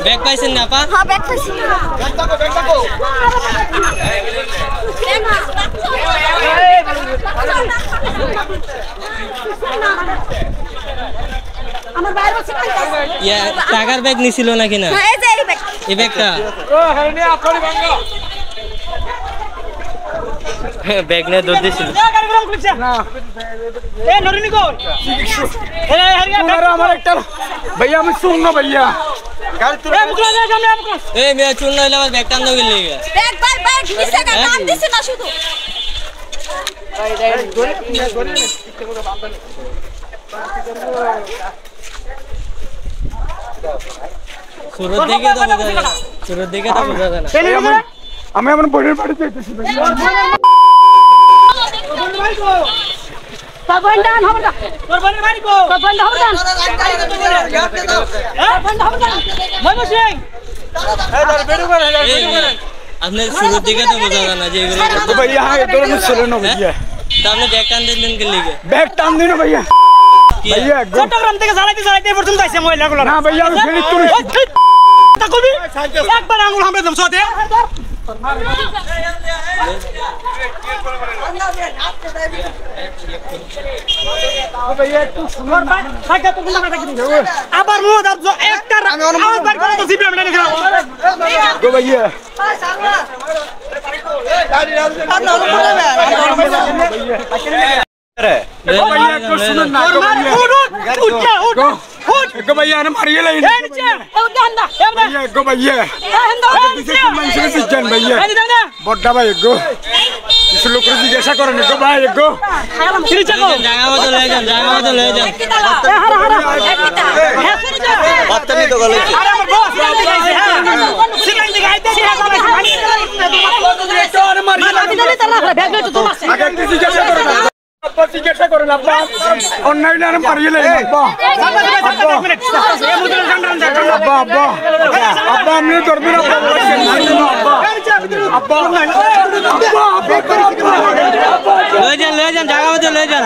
Bag পাইছেন না পা? হ্যাঁ ব্যাগ পাইছি। আমার বাইরে বসে টাকার ব্যাগ নিছিল নাকি না? এই যে এই ব্যাগটা ব্যাগ নিয়ে দৌড় দিয়েছিল। আমার একটা ভাইয়া আমি শুন না ভাইয়া চুল না হলে আমার ব্যাগ টান গেলে ব্যাগ নিছে না নাম দিছে না শুধু সুরত দেখে তো বোঝা যায় না। সুরত দেখে তো বোঝা যায় না। আমি আমার বোনের বাড়িতে যেতেছি ভাইয়া আপনার সুরত দেখে তো বোঝা যায় না যে এগুলো भैया ছিল না ভাইয়া তা আপনি ব্যাগ টান দিলেন কে লিগে? ব্যাগ টান দিন ভাইয়া ভাইয়া চট্টগ্রাম থেকে জ্বালাইতে পর্যন্ত আইছে মহিলাগুলো না ভাইয়া আমি ফেরি তুলি তা কবি একবার আঙুল হামড়ে দম সাথে ভাইয়া একটু সুন্দর থাকে তো গুলো কাটা দিও আবার মুহ দাও একটা আওয়াজ বার করে তো জিবি আমি না গো ভাইয়া ভাইয়া একটু সুন্দর না গো ভাইয়া না মারিয়ে লাইন ভাইয়া গো ভাইয়া মানুষের সিজন ভাইয়া বড়টা ভাই গো কিছু লোক জিজ্ঞাসা করেন গো ভাই গো জায়গা মতো লয়ে যান জায়গা মতো লয়ে যান বাচ্চানি তো গলে আরে আমার বস সিগাই দিকে আইতে জিজ্ঞাসা করেন আব্বা অন্যায় না মারিয়ে লাইন আব্বা আব্বা আব্বা আব্বা আপনি করবেন আব্বা লয়ে যান জায়গা মতো লয়ে যান